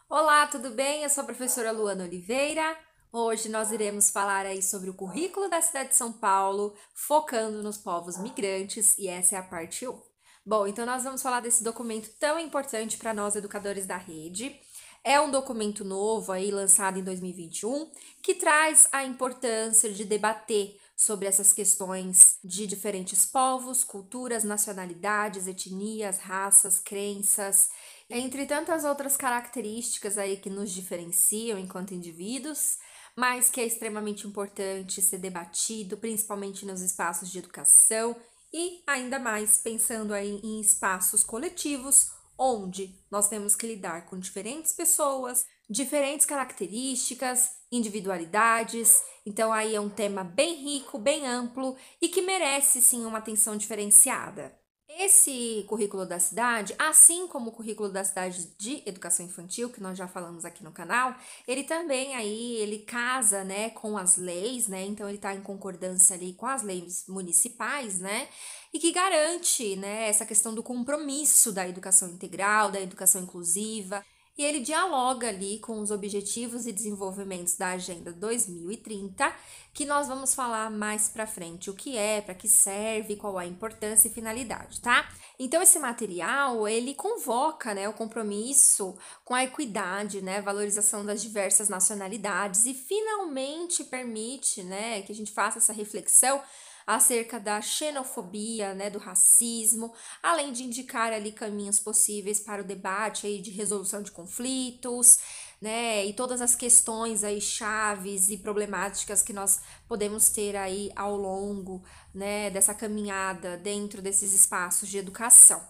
Olá, tudo bem? Eu sou a professora Luana Oliveira. Hoje nós iremos falar aí sobre o currículo da cidade de São Paulo, focando nos povos migrantes, e essa é a parte 1. Bom, então nós vamos falar desse documento tão importante para nós educadores da rede. É um documento novo aí, lançado em 2021, que traz a importância de debater sobre essas questões de diferentes povos, culturas, nacionalidades, etnias, raças, crenças, entre tantas outras características aí que nos diferenciam enquanto indivíduos, mas que é extremamente importante ser debatido, principalmente nos espaços de educação e ainda mais pensando aí em espaços coletivos, onde nós temos que lidar com diferentes pessoas, diferentes características, individualidades. Então aí é um tema bem rico, bem amplo e que merece sim uma atenção diferenciada. Esse currículo da cidade, assim como o currículo da cidade de educação infantil, que nós já falamos aqui no canal, ele também aí, ele casa, né, com as leis, né, então ele está em concordância ali com as leis municipais, né, e que garante, né, essa questão do compromisso da educação integral, da educação inclusiva, e ele dialoga ali com os objetivos e desenvolvimentos da Agenda 2030, que nós vamos falar mais para frente o que é, para que serve, qual a importância e finalidade, tá? Então esse material, ele convoca, né, o compromisso com a equidade, né, valorização das diversas nacionalidades e finalmente permite, né, que a gente faça essa reflexão acerca da xenofobia, né, do racismo, além de indicar ali caminhos possíveis para o debate aí de resolução de conflitos, né, e todas as questões aí chaves e problemáticas que nós podemos ter aí ao longo, né, dessa caminhada dentro desses espaços de educação.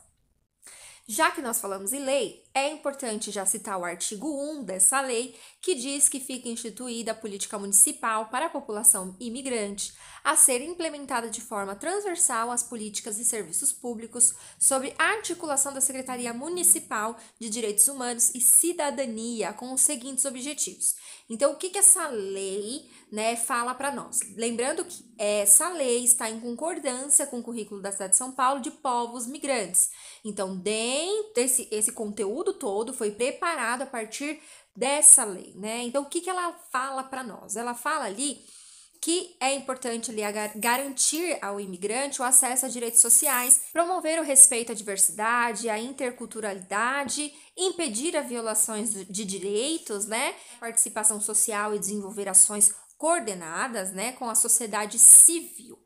Já que nós falamos em lei, é importante já citar o artigo 1 dessa lei, que diz que fica instituída a política municipal para a população imigrante, a ser implementada de forma transversal às políticas e serviços públicos, sobre a articulação da Secretaria Municipal de Direitos Humanos e Cidadania, com os seguintes objetivos. Então, o que essa lei, né, fala para nós? Lembrando que essa lei está em concordância com o currículo da cidade de São Paulo de povos migrantes. Então, dentro esse conteúdo todo foi preparado a partir dessa lei, né? Então, o que ela fala para nós? Ela fala ali que é importante ali garantir ao imigrante o acesso a direitos sociais, promover o respeito à diversidade, à interculturalidade, impedir as violações de direitos, né? Participação social e desenvolver ações coordenadas, né, com a sociedade civil.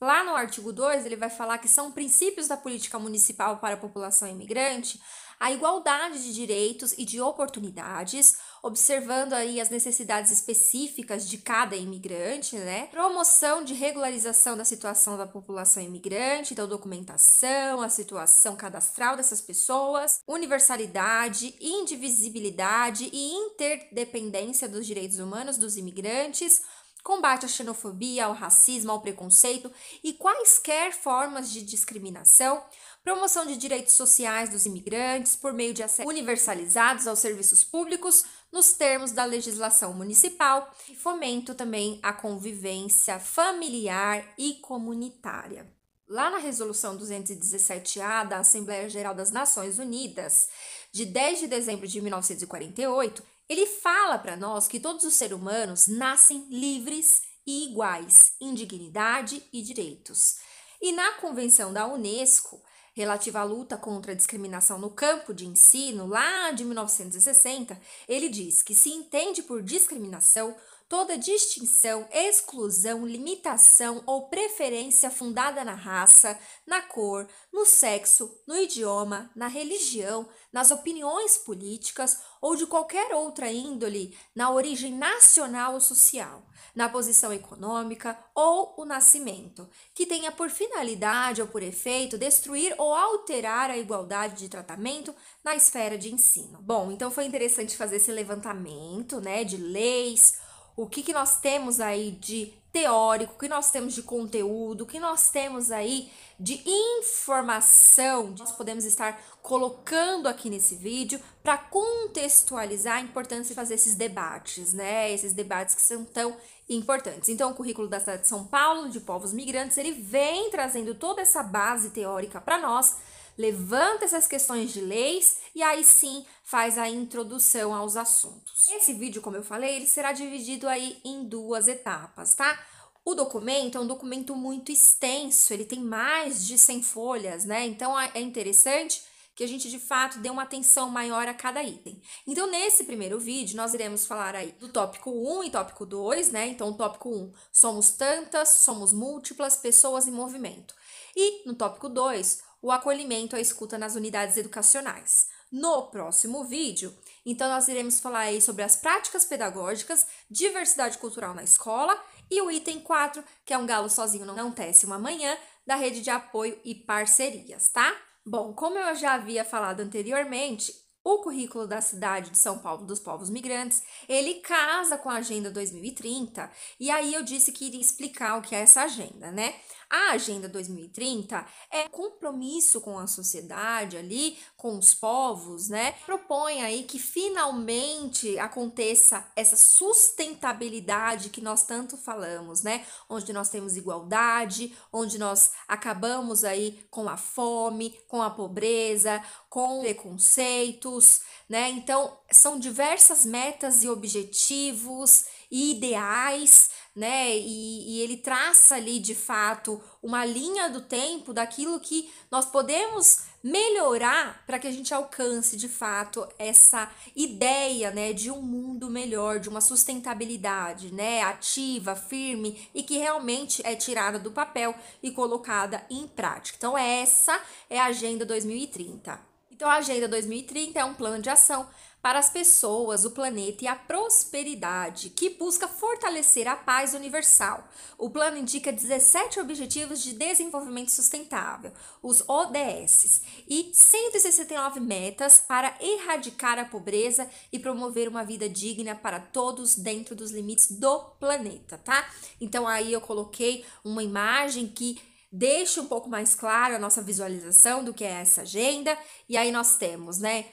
Lá no artigo 2, ele vai falar que são princípios da política municipal para a população imigrante a igualdade de direitos e de oportunidades, observando aí as necessidades específicas de cada imigrante, né? Promoção de regularização da situação da população imigrante, então documentação, a situação cadastral dessas pessoas, universalidade, indivisibilidade e interdependência dos direitos humanos dos imigrantes, combate à xenofobia, ao racismo, ao preconceito e quaisquer formas de discriminação, promoção de direitos sociais dos imigrantes por meio de acesso universalizados aos serviços públicos nos termos da legislação municipal e fomento também à convivência familiar e comunitária. Lá na Resolução 217-A da Assembleia Geral das Nações Unidas, de 10 de dezembro de 1948, ele fala para nós que todos os seres humanos nascem livres e iguais em dignidade e direitos. E na Convenção da Unesco, relativa à luta contra a discriminação no campo de ensino, lá de 1960, ele diz que se entende por discriminação toda distinção, exclusão, limitação ou preferência fundada na raça, na cor, no sexo, no idioma, na religião, nas opiniões políticas ou de qualquer outra índole, na origem nacional ou social, na posição econômica ou o nascimento, que tenha por finalidade ou por efeito destruir ou alterar a igualdade de tratamento na esfera de ensino. Bom, então foi interessante fazer esse levantamento, né, de leis, o que nós temos aí de teórico, o que nós temos de conteúdo, o que nós temos aí de informação, nós podemos estar colocando aqui nesse vídeo para contextualizar a importância de fazer esses debates, né? Esses debates que são tão importantes. Então, o currículo da cidade de São Paulo, de povos migrantes, ele vem trazendo toda essa base teórica para nós, levanta essas questões de leis e aí sim faz a introdução aos assuntos. Esse vídeo, como eu falei, ele será dividido aí em 2 etapas, tá? O documento é um documento muito extenso, ele tem mais de 100 folhas, né? Então é interessante que a gente de fato dê uma atenção maior a cada item. Então, nesse primeiro vídeo, nós iremos falar aí do tópico 1 e tópico 2, né? Então, o tópico 1, somos tantas, somos múltiplas pessoas em movimento. E no tópico 2, o acolhimento à escuta nas unidades educacionais. No próximo vídeo, então, nós iremos falar aí sobre as práticas pedagógicas, diversidade cultural na escola e o item 4, que é um galo sozinho não tece uma manhã, da rede de apoio e parcerias, tá? Bom, como eu já havia falado anteriormente, o currículo da cidade de São Paulo dos Povos Migrantes, ele casa com a Agenda 2030, e aí eu disse que iria explicar o que é essa agenda, né? A Agenda 2030 é compromisso com a sociedade ali, com os povos, né? Propõe aí que finalmente aconteça essa sustentabilidade que nós tanto falamos, né? Onde nós temos igualdade, onde nós acabamos aí com a fome, com a pobreza, com preconceitos, né? Então, são diversas metas e objetivos e ideais, né? E ele traça ali de fato uma linha do tempo daquilo que nós podemos melhorar para que a gente alcance de fato essa ideia, né, de um mundo melhor, de uma sustentabilidade, né, ativa, firme e que realmente é tirada do papel e colocada em prática. Então, essa é a Agenda 2030. Então, a Agenda 2030 é um plano de ação para as pessoas, o planeta e a prosperidade, que busca fortalecer a paz universal. O plano indica 17 Objetivos de Desenvolvimento Sustentável, os ODS, e 169 metas para erradicar a pobreza e promover uma vida digna para todos dentro dos limites do planeta, tá? Então, aí eu coloquei uma imagem que deixa um pouco mais claro a nossa visualização do que é essa agenda, e aí nós temos, né,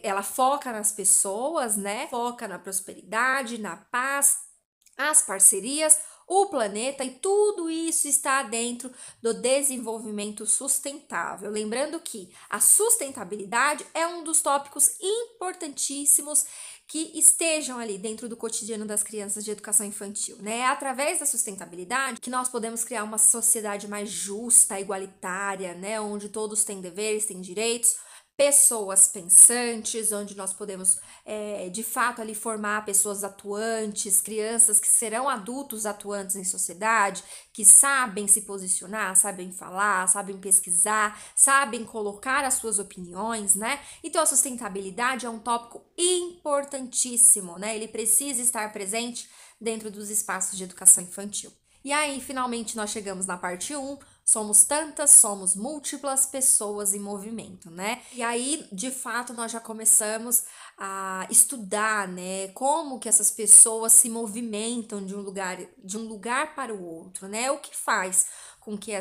ela foca nas pessoas, né, foca na prosperidade, na paz, as parcerias, o planeta, e tudo isso está dentro do desenvolvimento sustentável. Lembrando que a sustentabilidade é um dos tópicos importantíssimos que estejam ali dentro do cotidiano das crianças de educação infantil, né? É através da sustentabilidade que nós podemos criar uma sociedade mais justa, igualitária, né? Onde todos têm deveres, têm direitos, pessoas pensantes, onde nós podemos, de fato, ali formar pessoas atuantes, crianças que serão adultos atuantes em sociedade, que sabem se posicionar, sabem falar, sabem pesquisar, sabem colocar as suas opiniões, né? Então, a sustentabilidade é um tópico importantíssimo, né? Ele precisa estar presente dentro dos espaços de educação infantil. E aí, finalmente, nós chegamos na parte 1, somos tantas, somos múltiplas pessoas em movimento, né? E aí, de fato, nós já começamos a estudar, né, como que essas pessoas se movimentam de um lugar para o outro, né? O que faz com que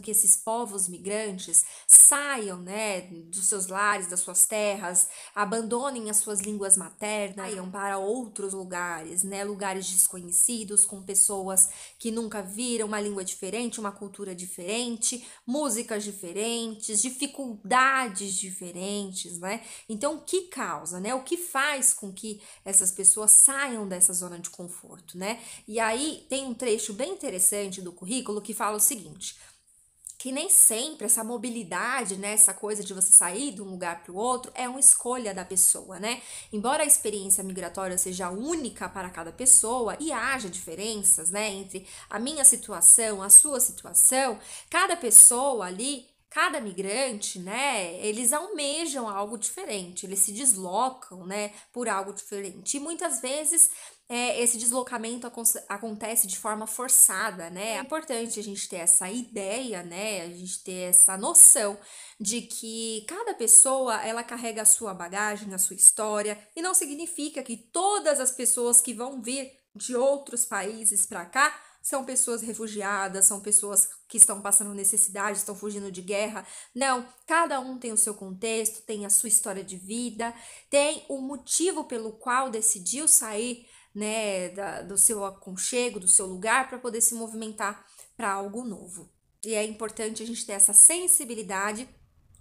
esses povos migrantes saiam, né, dos seus lares, das suas terras, abandonem as suas línguas maternas, iam para outros lugares, né, lugares desconhecidos, com pessoas que nunca viram, uma língua diferente, uma cultura diferente, músicas diferentes, dificuldades diferentes, né? Então, o que causa, né? O que faz com que essas pessoas saiam dessa zona de conforto, né? E aí tem um trecho bem interessante do currículo que fala o seguinte: que nem sempre essa mobilidade, né, essa coisa de você sair de um lugar para o outro é uma escolha da pessoa, né? Embora a experiência migratória seja única para cada pessoa e haja diferenças, né, entre a minha situação, a sua situação, cada pessoa ali, cada migrante, né, eles almejam algo diferente, eles se deslocam, né, por algo diferente. E muitas vezes esse deslocamento acontece de forma forçada, né? É importante a gente ter essa ideia, né? A gente ter essa noção de que cada pessoa, ela carrega a sua bagagem, a sua história, e não significa que todas as pessoas que vão vir de outros países para cá são pessoas refugiadas, são pessoas que estão passando necessidade, estão fugindo de guerra. Não, cada um tem o seu contexto, tem a sua história de vida, tem o motivo pelo qual decidiu sair, né, do seu aconchego, do seu lugar, para poder se movimentar para algo novo. E é importante a gente ter essa sensibilidade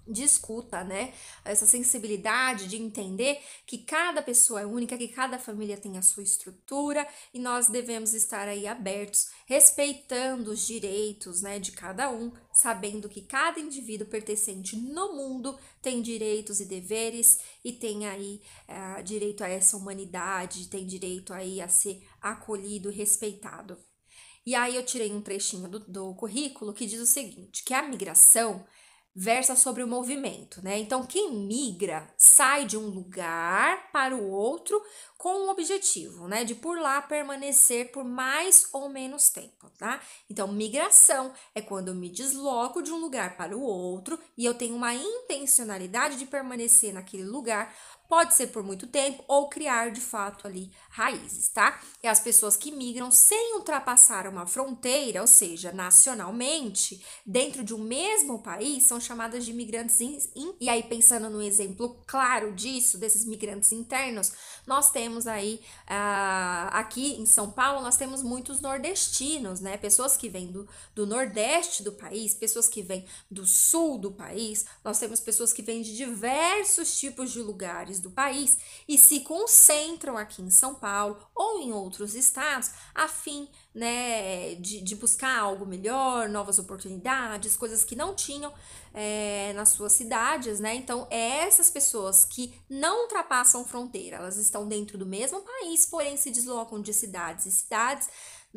discuta, né, essa sensibilidade de entender que cada pessoa é única, que cada família tem a sua estrutura e nós devemos estar aí abertos, respeitando os direitos, né, de cada um, sabendo que cada indivíduo pertencente no mundo tem direitos e deveres e tem aí direito a essa humanidade, tem direito aí a ser acolhido e respeitado. E aí eu tirei um trechinho do currículo que diz o seguinte, que a migração versa sobre o movimento, né? Então, quem migra sai de um lugar para o outro com um objetivo, né? De por lá permanecer por mais ou menos tempo, tá? Então, migração é quando eu me desloco de um lugar para o outro e eu tenho uma intencionalidade de permanecer naquele lugar. Pode ser por muito tempo ou criar de fato ali raízes, tá? E as pessoas que migram sem ultrapassar uma fronteira, ou seja, nacionalmente, dentro de um mesmo país, são chamadas de migrantes e aí pensando no exemplo claro disso, desses migrantes internos, nós temos aí aqui em São Paulo, nós temos muitos nordestinos, né? Pessoas que vêm do nordeste do país, pessoas que vêm do sul do país, nós temos pessoas que vêm de diversos tipos de lugares do país e se concentram aqui em São Paulo ou em outros estados a fim, né, de buscar algo melhor, novas oportunidades, coisas que não tinham nas suas cidades, né? Então, essas pessoas que não ultrapassam fronteira, elas estão dentro do mesmo país, porém se deslocam de cidades e cidades,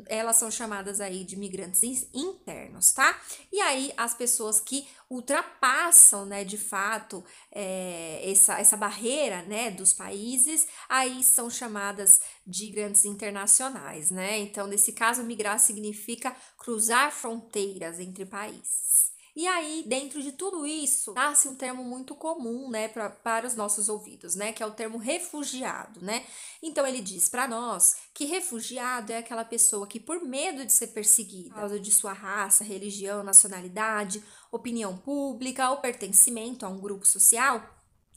elas são chamadas aí de migrantes internos, tá? E aí as pessoas que ultrapassam, né, de fato, essa barreira, né, dos países, aí são chamadas de migrantes internacionais, né? Então, nesse caso, migrar significa cruzar fronteiras entre países. E aí, dentro de tudo isso, nasce um termo muito comum, né, para os nossos ouvidos, né, que é o termo refugiado, né? Então, ele diz para nós que refugiado é aquela pessoa que, por medo de ser perseguida, por causa de sua raça, religião, nacionalidade, opinião pública ou pertencimento a um grupo social,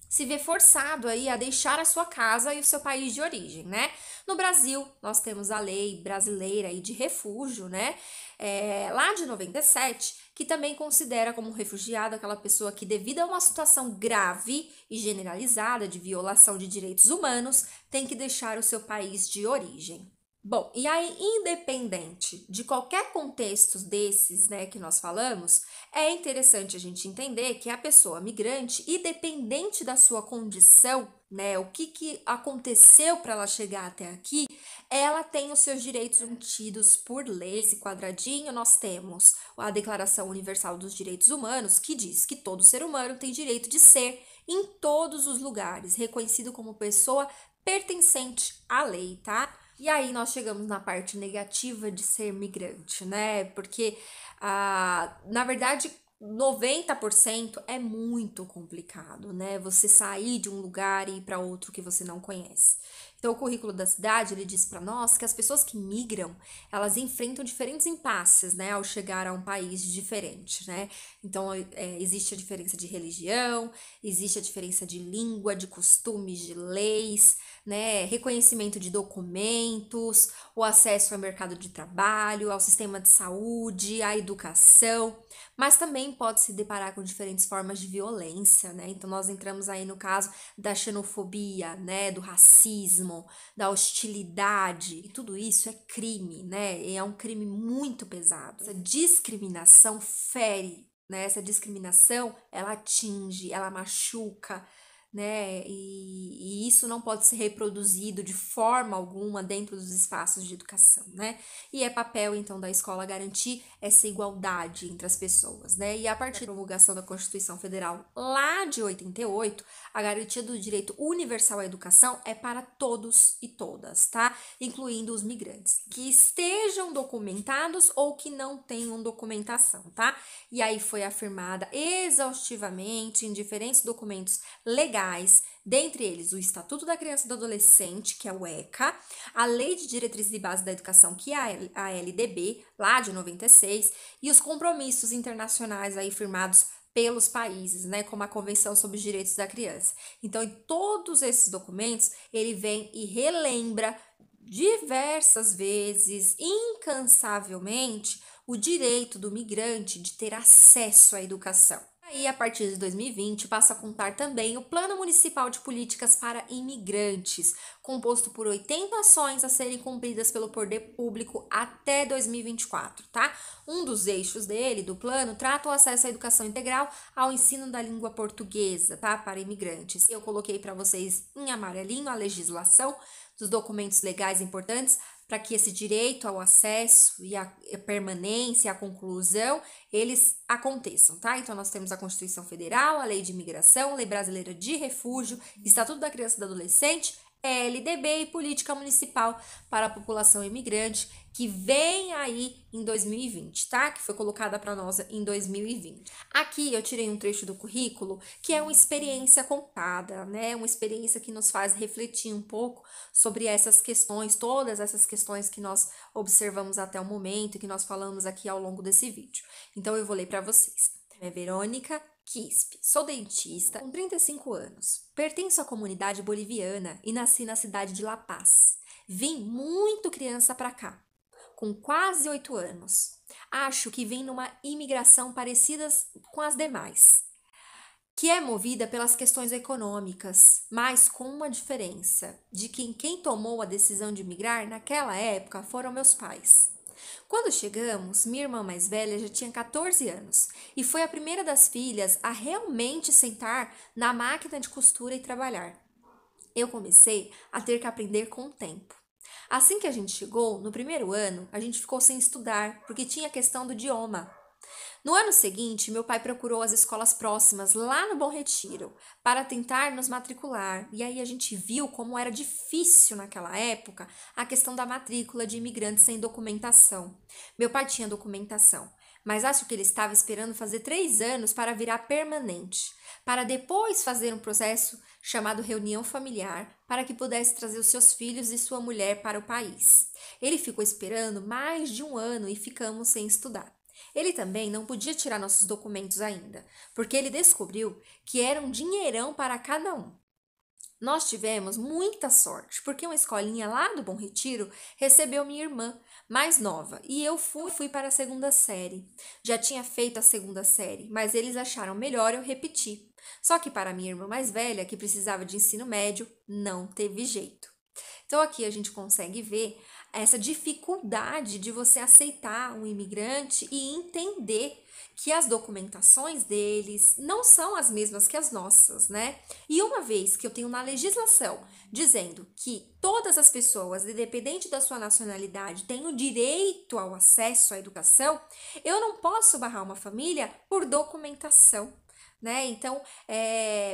se vê forçado aí a deixar a sua casa e o seu país de origem, né? No Brasil, nós temos a lei brasileira aí de refúgio, né? Lá de 97, que também considera como refugiado aquela pessoa que, devido a uma situação grave e generalizada de violação de direitos humanos, tem que deixar o seu país de origem. Bom, e aí, independente de qualquer contexto desses, né, que nós falamos, é interessante a gente entender que a pessoa migrante, independente da sua condição, né, o que aconteceu para ela chegar até aqui, ela tem os seus direitos garantidos por lei. Esse quadradinho nós temos a Declaração Universal dos Direitos Humanos, que diz que todo ser humano tem direito de ser em todos os lugares, reconhecido como pessoa pertencente à lei, tá? E aí nós chegamos na parte negativa de ser migrante, né? Porque, na verdade, 90% é muito complicado, né? Você sair de um lugar e ir para outro que você não conhece. Então, o currículo da cidade, ele diz para nós que as pessoas que migram, elas enfrentam diferentes impasses, né, ao chegar a um país diferente, né? Então, existe a diferença de religião, existe a diferença de língua, de costumes, de leis, né, reconhecimento de documentos, o acesso ao mercado de trabalho, ao sistema de saúde, à educação, mas também pode se deparar com diferentes formas de violência, né? Então nós entramos aí no caso da xenofobia, né, do racismo, da hostilidade, e tudo isso é crime, né? E é um crime muito pesado. Essa discriminação fere, né? Essa discriminação, ela atinge, ela machuca, né? E isso não pode ser reproduzido de forma alguma dentro dos espaços de educação, né? E é papel, então, da escola garantir essa igualdade entre as pessoas, né? E a partir da promulgação da Constituição Federal lá de 88, a garantia do direito universal à educação é para todos e todas, tá? Incluindo os migrantes, que estejam documentados ou que não tenham documentação, tá? E aí foi afirmada exaustivamente em diferentes documentos legais, dentre eles o Estatuto da Criança e do Adolescente, que é o ECA, a Lei de Diretrizes e Bases da Educação, que é a LDB, lá de 96, e os compromissos internacionais aí firmados pelos países, né, como a Convenção sobre os Direitos da Criança. Então, em todos esses documentos, ele vem e relembra diversas vezes, incansavelmente, o direito do migrante de ter acesso à educação. Aí, a partir de 2020, passa a contar também o Plano Municipal de Políticas para Imigrantes, composto por 80 ações a serem cumpridas pelo poder público até 2024, tá? Um dos eixos dele, do plano, trata o acesso à educação integral ao ensino da língua portuguesa, tá? Para imigrantes. Eu coloquei para vocês em amarelinho a legislação dos documentos legais importantes para que esse direito ao acesso e a permanência, a conclusão, eles aconteçam, tá? Então, nós temos a Constituição Federal, a Lei de Imigração, a Lei Brasileira de Refúgio, Estatuto da Criança e do Adolescente, LDB e Política Municipal para a População Imigrante, que vem aí em 2020, tá? Que foi colocada para nós em 2020. Aqui eu tirei um trecho do currículo que é uma experiência contada, né? Uma experiência que nos faz refletir um pouco sobre essas questões, todas essas questões que nós observamos até o momento e que nós falamos aqui ao longo desse vídeo. Então eu vou ler para vocês. É Verônica Quispe. Sou dentista com 35 anos. Pertenço à comunidade boliviana e nasci na cidade de La Paz. Vim muito criança para cá, com quase 8 anos. Acho que vim numa imigração parecida com as demais, que é movida pelas questões econômicas, mas com uma diferença, de que quem tomou a decisão de migrar naquela época foram meus pais. Quando chegamos, minha irmã mais velha já tinha 14 anos e foi a primeira das filhas a realmente sentar na máquina de costura e trabalhar. Eu comecei a ter que aprender com o tempo. Assim que a gente chegou, no primeiro ano, a gente ficou sem estudar, porque tinha a questão do idioma. No ano seguinte, meu pai procurou as escolas próximas, lá no Bom Retiro, para tentar nos matricular. E aí a gente viu como era difícil naquela época a questão da matrícula de imigrantes sem documentação. Meu pai tinha documentação, mas acho que ele estava esperando fazer 3 anos para virar permanente, para depois fazer um processo chamado reunião familiar, para que pudesse trazer os seus filhos e sua mulher para o país. Ele ficou esperando mais de 1 ano e ficamos sem estudar. Ele também não podia tirar nossos documentos ainda, porque ele descobriu que era um dinheirão para cada um. Nós tivemos muita sorte, porque uma escolinha lá do Bom Retiro recebeu minha irmã mais nova e eu fui para a 2ª série. Já tinha feito a 2ª série, mas eles acharam melhor eu repetir. Só que para minha irmã mais velha, que precisava de ensino médio, não teve jeito. Então aqui a gente consegue ver essa dificuldade de você aceitar um imigrante e entender que as documentações deles não são as mesmas que as nossas, né? E uma vez que eu tenho na legislação dizendo que todas as pessoas, independente da sua nacionalidade, têm o direito ao acesso à educação, eu não posso barrar uma família por documentação. Né? Então,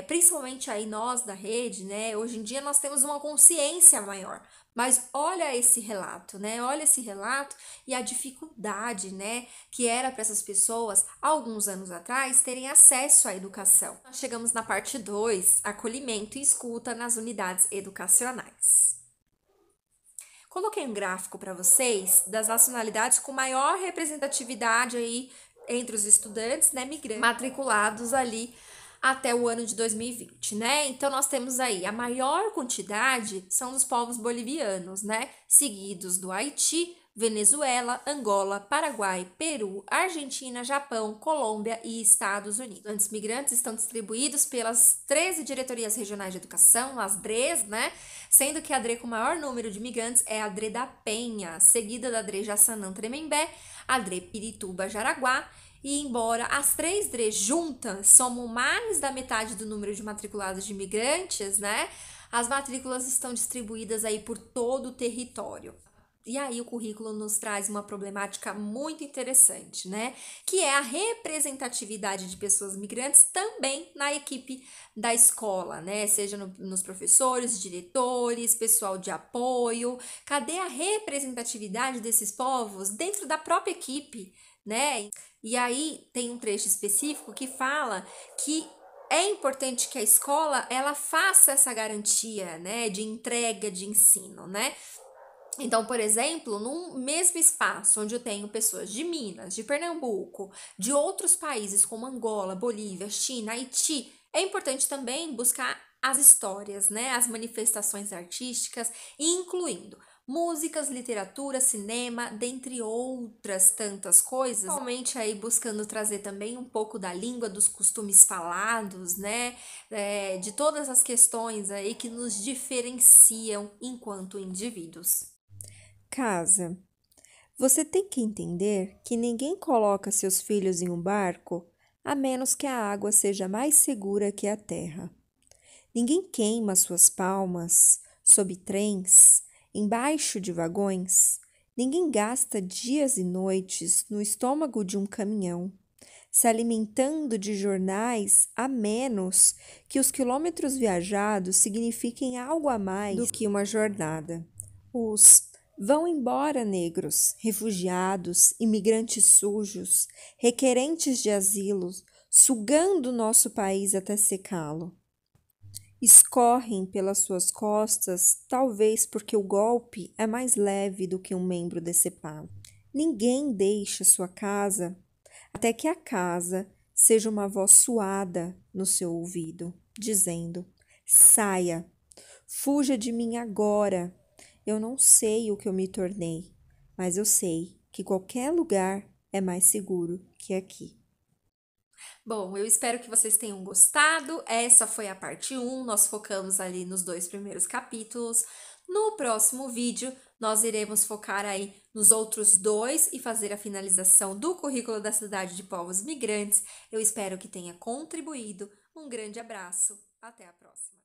principalmente aí nós da rede, né? Hoje em dia nós temos uma consciência maior. Mas olha esse relato, né? Olha esse relato e a dificuldade, né? Que era para essas pessoas, alguns anos atrás, terem acesso à educação. Nós chegamos na parte 2, acolhimento e escuta nas unidades educacionais. Coloquei um gráfico para vocês das nacionalidades com maior representatividade aí entre os estudantes, né, migrantes, matriculados ali até o ano de 2020, né? Então, nós temos aí a maior quantidade são dos povos bolivianos, né? Seguidos do Haiti, Venezuela, Angola, Paraguai, Peru, Argentina, Japão, Colômbia e Estados Unidos. Os migrantes estão distribuídos pelas 13 diretorias regionais de educação, as DREs, né? Sendo que a DRE com maior número de migrantes é a DRE da Penha, seguida da DRE Jaçanã Tremembé, a DRE Pirituba Jaraguá. E embora as 3 DREs juntas somam mais da metade do número de matriculados de imigrantes, né? As matrículas estão distribuídas aí por todo o território. E aí o currículo nos traz uma problemática muito interessante, né? Que é a representatividade de pessoas migrantes também na equipe da escola, né? Seja nos professores, diretores, pessoal de apoio. Cadê a representatividade desses povos dentro da própria equipe, né? E aí tem um trecho específico que fala que é importante que a escola ela faça essa garantia, né, de entrega de ensino, né? Então, por exemplo, num mesmo espaço onde eu tenho pessoas de Minas, de Pernambuco, de outros países como Angola, Bolívia, China, Haiti, é importante também buscar as histórias, né, as manifestações artísticas, incluindo músicas, literatura, cinema, dentre outras tantas coisas, principalmente aí buscando trazer também um pouco da língua, dos costumes falados, né, de todas as questões aí que nos diferenciam enquanto indivíduos. Casa. Você tem que entender que ninguém coloca seus filhos em um barco a menos que a água seja mais segura que a terra. Ninguém queima suas palmas sob trens, embaixo de vagões. Ninguém gasta dias e noites no estômago de um caminhão, se alimentando de jornais a menos que os quilômetros viajados signifiquem algo a mais do que uma jornada. Os vão embora negros, refugiados, imigrantes sujos, requerentes de asilo, sugando nosso país até secá-lo. Escorrem pelas suas costas, talvez porque o golpe é mais leve do que um membro decepado. Ninguém deixa sua casa até que a casa seja uma voz suada no seu ouvido, dizendo: saia, fuja de mim agora. Eu não sei o que eu me tornei, mas eu sei que qualquer lugar é mais seguro que aqui. Bom, eu espero que vocês tenham gostado. Essa foi a parte 1, nós focamos ali nos 2 primeiros capítulos. No próximo vídeo, nós iremos focar aí nos outros 2 e fazer a finalização do currículo da Cidade de Povos Migrantes. Eu espero que tenha contribuído. Um grande abraço, até a próxima!